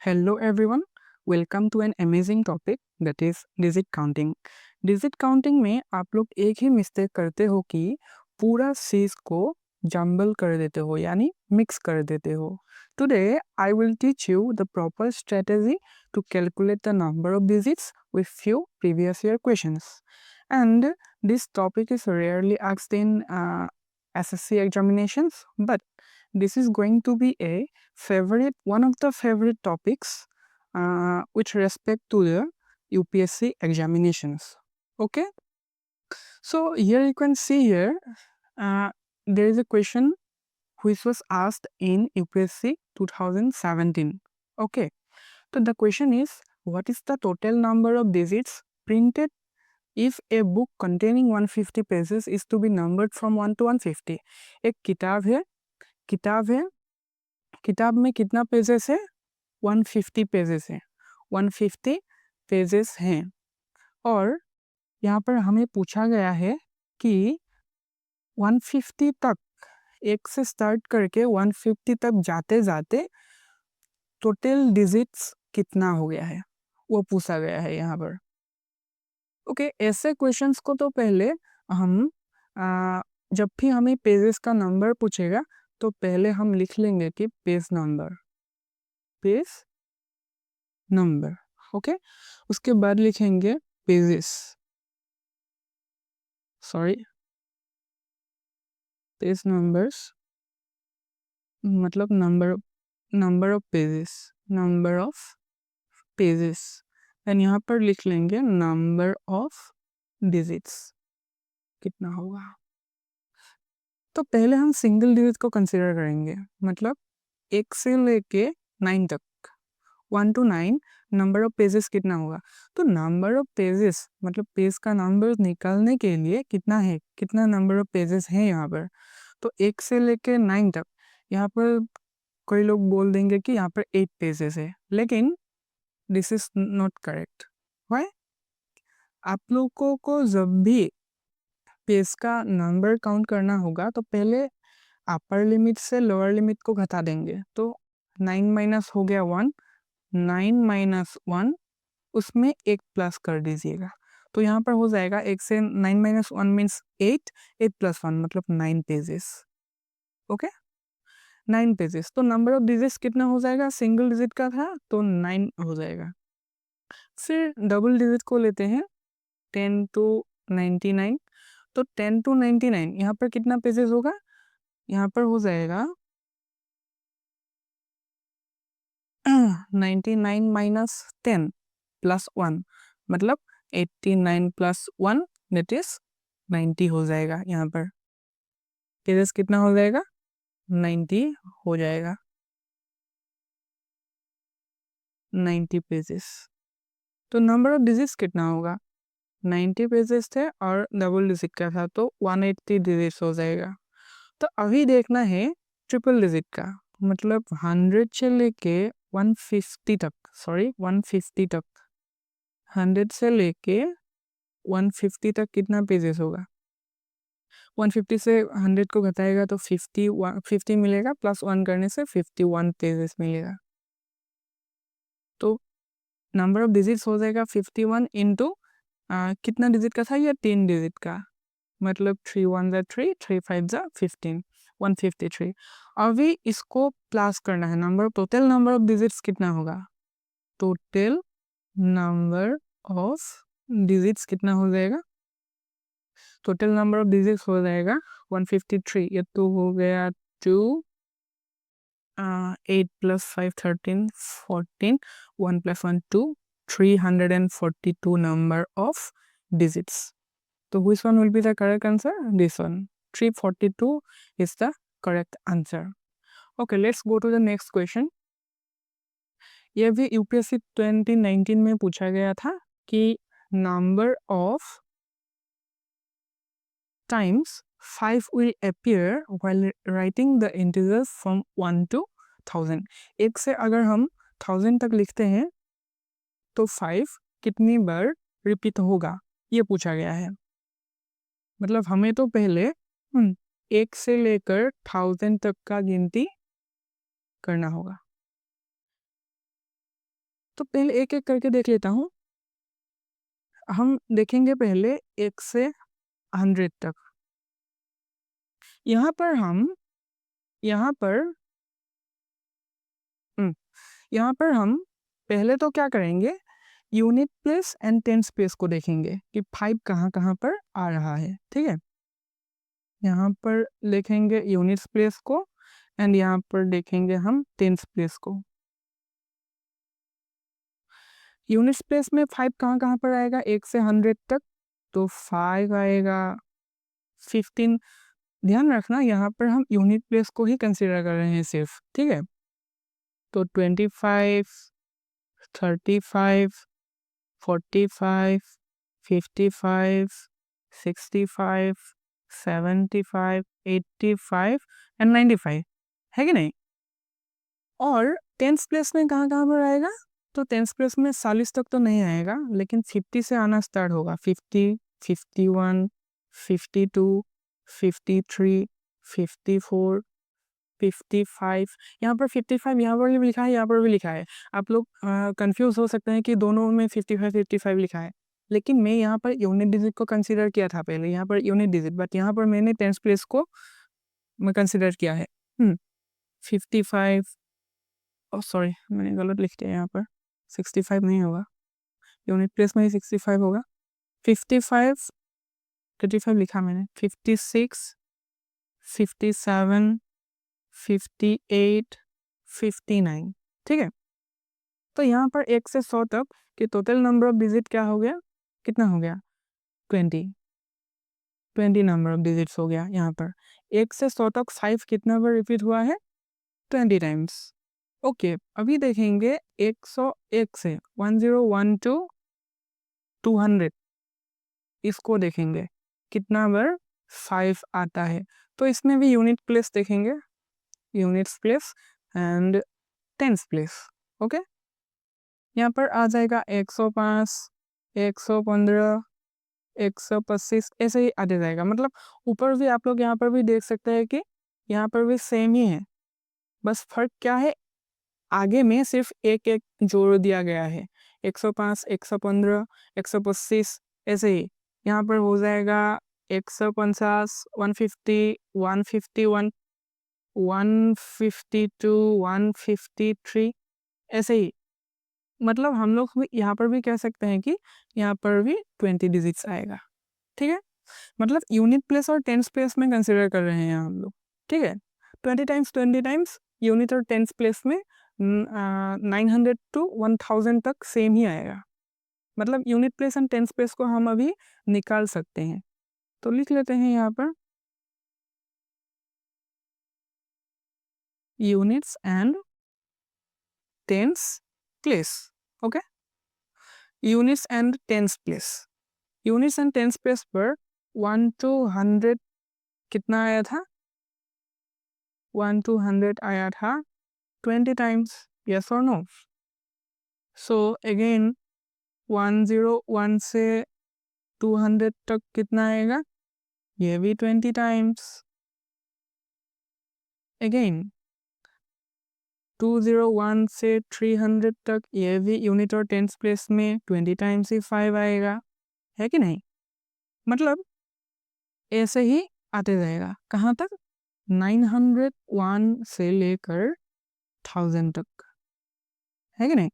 Hello everyone, welcome to an amazing topic that is digit counting. Digit counting में आप लोग एक ही mistake करते हो कि पूरा चीज को जंबल कर देते हो यानी मिक्स कर देते हो. Today I will teach you the proper strategy to calculate the number of digits with few previous year questions. And this topic is rarely asked in SSC examinations, but this is going to be one of the favorite topics with respect to the UPSC examinations. Okay, so here you can see here there is a question which was asked in UPSC 2017. Okay, so the question is, what is the total number of digits printed if a book containing 150 pages is to be numbered from 1 to 150? एक किताब है, किताब में कितना pages है? 150 pages है, 150 pages हैं. और यहाँ पर हमें पूछा गया है कि 150 तक, एक से स्टार्ट करके 150 तक जाते जाते टोटल डिजिट्स कितना हो गया है, वो पूछा गया है यहाँ पर. ओके, ऐसे क्वेश्चंस को तो पहले हम जब भी हमें पेजेस का नंबर पूछेगा तो पहले हम लिख लेंगे कि पेज नंबर. ओके, उसके बाद लिखेंगे पेजेस, पेज नंबर्स मतलब नंबर ऑफ पेजेस एंड यहाँ पर लिख लेंगे नंबर ऑफ डिजिट्स कितना होगा. तो पहले हम सिंगल डिजिट को कंसिडर करेंगे, मतलब 1 से लेके 9 तक, 1 to 9 नंबर ऑफ पेजेस कितना होगा. तो नंबर ऑफ पेजेस मतलब पेज का नंबर निकालने के लिए कितना नंबर ऑफ पेजेस है यहाँ पर. तो 1 से लेके 9 तक, यहाँ पर कोई लोग बोल देंगे कि यहाँ पर 8 पेजेस है, लेकिन this is not correct. Why? आप लोगों को जब भी पेज का नंबर काउंट करना होगा तो पहले अपर लिमिट से लोअर लिमिट को घटा देंगे. तो 9 माइनस हो गया 1, 9 माइनस 1, उसमें एक प्लस कर दीजिएगा. तो यहाँ पर हो जाएगा 1 से 9 माइनस 1 मीन्स 8, 8 प्लस 1 मतलब 9 पेजेस. Okay, 9 pages. तो नंबर ऑफ डिजिट्स कितना हो जाएगा? सिंगल डिजिट का था तो 9 हो जाएगा. फिर डबल डिजिट को लेते हैं 10 to 99. तो 10 to 99 यहाँ पर कितना पेजेस होगा? यहाँ पर हो जाएगा 99 माइनस 10 प्लस 1 मतलब 89 प्लस 1 दैट इज 90 हो जाएगा. यहाँ पर पेजेस कितना हो जाएगा? 90 हो जाएगा, 90 पेजेस. तो नंबर ऑफ डिजिट्स कितना होगा? 90 पेजेस थे और डबल डिजिट का था तो 180 डिजिट्स हो जाएगा. तो अभी देखना है ट्रिपल डिजिट का, मतलब 100 से लेके 150 तक, 100 से लेके 150 तक कितना पेजेस होगा? 150 से 100 को घटाएगा तो 50 मिलेगा, प्लस 1 करने से 51 पेजेस मिलेगा. तो नंबर ऑफ डिजिट्स हो जाएगा 51 इंटू कितना डिजिट का था? ये 3 डिजिट का, मतलब 3 1 जा 3, 3 5 जा 15, 153. अभी इसको प्लस करना है, टोटल नंबर ऑफ डिजिट्स कितना होगा? टोटल नंबर ऑफ डिजिट्स कितना हो जाएगा? टोटल नंबर ऑफ डिजिट्स हो जाएगा 153. ये तो हो गया 2, 8 plus 5 13, 14, 1 plus 1 2, 342 number of digits. So which one will be the correct answer? This one, 342 is the correct answer. Okay, let's go to the next question. ये भी यूपीएससी 2019 में पूछा गया था कि number of times 5 will appear while writing the integers from 1 to 1000. एक से अगर हम 1000 तक लिखते हैं तो 5 कितनी बार रिपीट होगा, ये पूछा गया है. मतलब हमें तो पहले 1 से लेकर 1000 तक का गिनती करना होगा. तो पहले एक एक करके देख लेता हूँ। हम देखेंगे पहले 1 से 100 तक। यहाँ पर हम यहाँ पर यहाँ पर हम पहले तो क्या करेंगे, unit place and tens place को देखेंगे कि 5 कहाँ कहाँ पर आ रहा है। ठीक है, यहाँ पर लिखेंगे यूनिट्स प्लेस को एंड यहाँ पर देखेंगे हम टेंस प्लेस को। यूनिट्स प्लेस में 5 कहाँ कहाँ पर आएगा, 1 से 100 तक, तो 5 आएगा, 15। ध्यान रखना यहाँ पर हम यूनिट प्लेस को ही कंसीडर कर रहे हैं सिर्फ। ठीक है, तो 25, 35, 45, 55, 65, 75, 85 एंड 95 है कि नहीं। और टेंस प्लेस में कहाँ कहाँ पर आएगा, तो टेंस प्लेस में 40 तक तो नहीं आएगा, लेकिन 50 से आना स्टार्ट होगा। 50, 51, 52, 53, 54, 55। यहाँ पर 55 यहाँ पर भी लिखा है, यहाँ पर भी लिखा है। आप लोग कंफ्यूज हो सकते हैं कि दोनों में 55 55 लिखा है, लेकिन मैं यहाँ पर यूनिट डिजिट को कंसीडर किया था पहले, यहाँ पर यूनिट डिजिट, बट यहाँ पर मैंने टेंस प्लेस को मैं कंसीडर किया है। 55, सॉरी मैंने गलत लिख दिया, यहाँ पर 65 नहीं होगा, यूनिट प्लेस में ही 65 होगा। 55, 35 लिखा मैंने, 56, 57, 58, 59। ठीक है, तो यहाँ पर 1 से 100 तक कि टोटल नंबर ऑफ डिजिट क्या हो गया, कितना हो गया, 20 नंबर ऑफ डिजिट्स हो गया। यहाँ पर 1 से 100 तक 5 कितना बार रिपीट हुआ है, 20 टाइम्स। ओके, अभी देखेंगे 101 से 1012 200, इसको देखेंगे कितना बार 5 आता है। तो इसमें भी यूनिट प्लेस देखेंगे, units place and tens place. Okay, यहाँ पर आ जाएगा 105, 115, 125, ऐसे ही आते जाएगा। मतलब ऊपर भी आप लोग यहाँ पर भी देख सकते हैं कि यहाँ पर भी सेम ही है, बस फर्क क्या है, आगे में सिर्फ एक एक जोड़ दिया गया है। 105, 115, 125, ऐसे ही यहाँ पर हो जाएगा 150, 150, 151, 152, 153, ऐसे ही। मतलब हम लोग यहाँ पर भी कह सकते हैं कि यहाँ पर भी 20 डिजिट्स आएगा। ठीक है, मतलब यूनिट प्लेस और टेंस प्लेस में कंसिडर कर रहे हैं हम लोग। ठीक है, 20 टाइम्स यूनिट और टेंस प्लेस में 900 to 1000 तक सेम ही आएगा। मतलब unit place and tens place को हम अभी निकाल सकते हैं, तो लिख लेते हैं यहाँ पर units and tens place. Okay, units and tens place, units and tens place पर 1 to 100 कितना आया था, 1 to 100 आया था 20 टाइम्स, यस और नो। सो अगेन 101 से 200 तक कितना आएगा, ये भी 20 टाइम्स। अगेन 201 से 300 तक ये भी यूनिट और टेंस प्लेस में 20 टाइम्स ही 5 आएगा, है कि नहीं। मतलब ऐसे ही आते जाएगा, कहाँ तक, 901 से लेकर 1000 तक, है कि नहीं।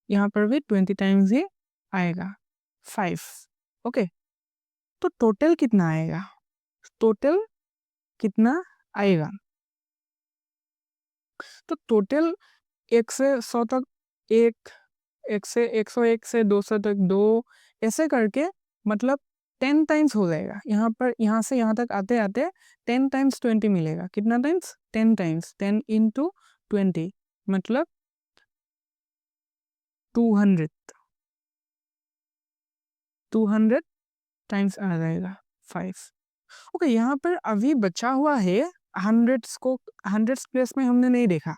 यहाँ पर भी 20 टाइम्स ही आएगा, 5। ओके, तो टोटल कितना आएगा, टोटल कितना आएगा, तो टोटल 1 से 100 तक 1, 1 से 101 से 200 तक 2, ऐसे करके मतलब 10 टाइम्स हो जाएगा। यहाँ पर यहाँ से यहाँ तक आते आते 10 टाइम्स 20 मिलेगा। कितना टाइम्स, 10 टाइम्स, 10 into 20 मतलब 200 टाइम्स आ जाएगा 5। ओके, यहाँ पर अभी बचा हुआ है हंड्रेड्स को, हंड्रेड्स प्लेस में हमने नहीं देखा,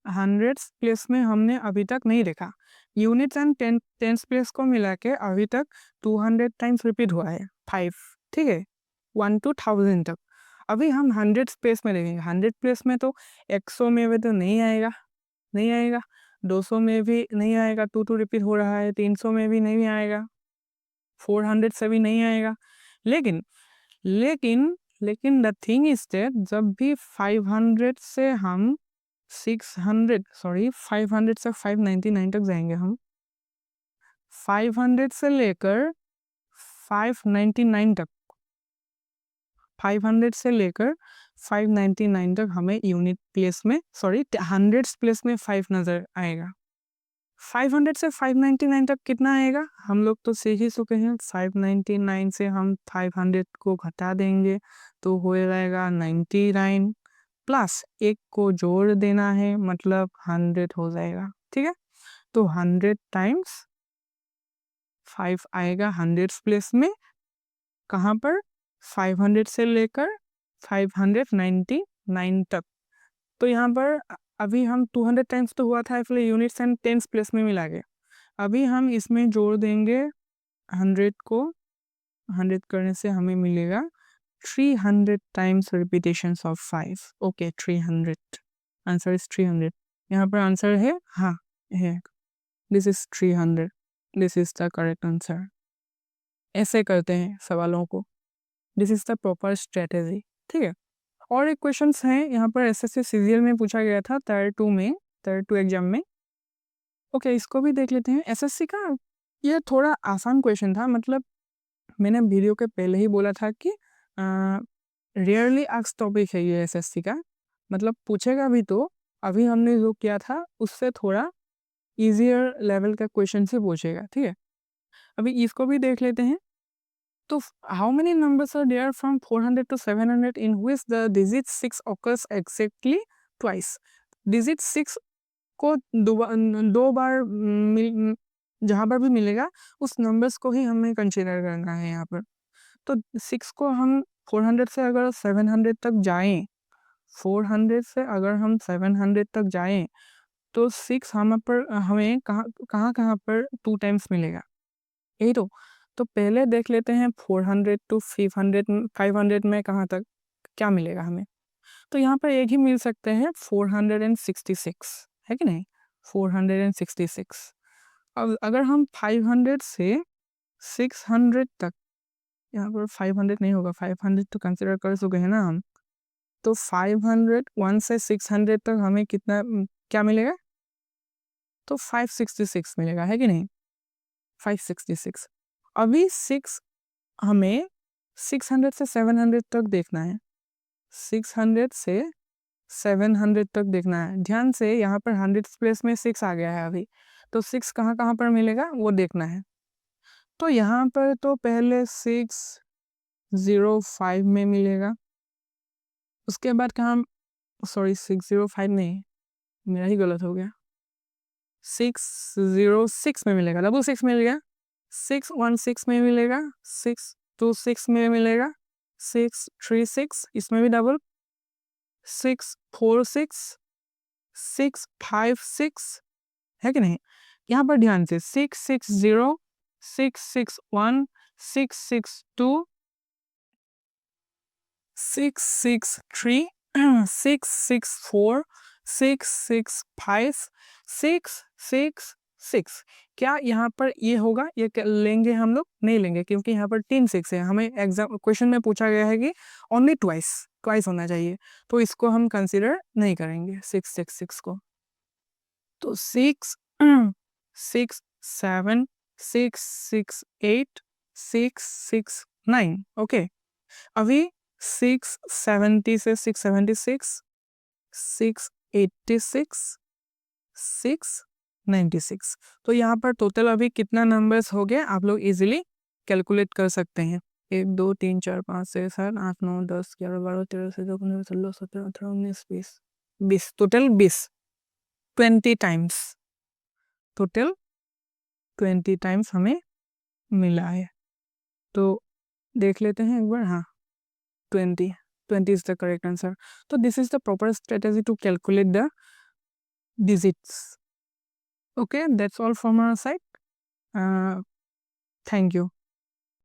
हंड्रेड्स प्लेस में हमने अभी तक नहीं देखा। यूनिट्स एंड टेंस प्लेस को मिला के अभी तक 200 टाइम्स रिपीट हुआ है 5। ठीक है, 1 to 1000 तक। अभी हम हंड्रेड्स प्लेस में देखेंगे, 100 प्लेस में तो 100 में भी तो नहीं आएगा, नहीं आएगा। 200 में भी नहीं आएगा, 2 रिपीट हो रहा है, 300 में भी नहीं आएगा, 400 से भी नहीं आएगा। लेकिन लेकिन लेकिन द थिंग इज दैट जब भी 500 से हम 500 से 599 तक जाएंगे, हम 500 से लेकर 599 तक, 500 से लेकर 599 तक हमें यूनिट प्लेस में हंड्रेड्स प्लेस में 5 नजर आएगा। 500 से 599 तक कितना आएगा, हम लोग तो सीख ही चुके हैं। 599 से हम 500 को घटा देंगे तो हो जाएगा 99, प्लस एक को जोड़ देना है, मतलब 100 हो जाएगा। ठीक है, तो 100 टाइम्स 5 आएगा हंड्रेड्स प्लेस में, कहाँ पर, 500 से लेकर 599 तक। तो यहाँ पर अभी हम 200 टाइम्स तो हुआ था, इसलिए यूनिट्स एंड टेंस प्लेस में मिला गया। अभी हम इसमें जोड़ देंगे 100 को, 100 करने से हमें मिलेगा 300 times repetitions of 5। Okay, 300, answer is 300। यहाँ पर आंसर है, हाँ है, this is 300, this is the correct answer. ऐसे करते हैं सवालों को, this is the proper strategy. ठीक है, और एक क्वेश्चन है यहाँ पर एसएससी सीजीएल में पूछा गया था, टायर 2 एग्जाम में। ओके, इसको भी देख लेते हैं। एसएससी का ये थोड़ा आसान क्वेश्चन था, मतलब मैंने वीडियो के पहले ही बोला था कि रेयरली आस्क्ड टॉपिक है ये एसएससी का, मतलब पूछेगा भी तो अभी हमने जो किया था उससे थोड़ा इजियर लेवल का क्वेश्चन से पूछेगा। ठीक है, अभी इसको भी देख लेते हैं। तो how many numbers are there from 400 to 700 in which the digit 6 occurs exactly twice। Digit 6 को दो बार जहाँ पर भी मिलेगा उस नंबर्स को ही हमें कंसिडर करना है यहाँ पर। तो 6 को हम 400 से अगर 700 तक जाएं, 400 से अगर हम 700 तक जाएं तो 6 हमें कहाँ पर 2 टाइम्स मिलेगा, यही तो पहले देख लेते हैं 400 to 500 में कहाँ तक क्या मिलेगा हमें। तो यहाँ पर एक ही मिल सकते हैं, 466 है कि नहीं, 466। अब अगर हम 500 से 600 तक, यहाँ पर 500 नहीं होगा, 500 तो कंसिडर कर चुके हैं ना हम, तो 501 से 600 तक हमें कितना क्या मिलेगा, तो 566 मिलेगा, है कि नहीं, 566। अभी 6 हमें 600 से 700 तक देखना है, 600 से 700 तक देखना है। ध्यान से, यहाँ पर 100 प्लेस में 6 आ गया है अभी, तो 6 कहाँ पर मिलेगा वो देखना है। तो यहाँ पर तो पहले 605 में मिलेगा, उसके बाद कहाँ, सॉरी 605 नहीं, मेरा ही गलत हो गया, 606 में मिलेगा, डबल 6 मिल गया, 616 में मिलेगा, 626 में मिलेगा, 636 इसमें भी डबल, 646, 656 है कि नहीं। यहाँ पर ध्यान से 660, 661, 662, 663, 664, 665, 666। क्या यहाँ पर ये होगा, ये लेंगे हम लोग, नहीं लेंगे, क्योंकि यहाँ पर 3 6 है, हमें एग्जाम क्वेश्चन में पूछा गया है कि ओनली ट्वाइस होना चाहिए, तो इसको हम कंसिडर नहीं करेंगे 666 को। तो 6 6 7 6 6 8 6 6 9। ओके, अभी 670 से 676, 686, 696। तो यहाँ पर टोटल अभी कितना नंबर्स हो गए आप लोग इजीली कैलकुलेट कर सकते हैं। 1 2 3 4 5 6 7 8 9 10 11 12 13 14 15 16 17 18 19 20, टोटल 20, 20 टाइम्स, टोटल 20 टाइम्स हमें मिला है। तो देख लेते हैं एक बार, हाँ 20 is the correct answer. So this is the proper strategy to calculate the digits. Okay, that's all from our side. Thank you.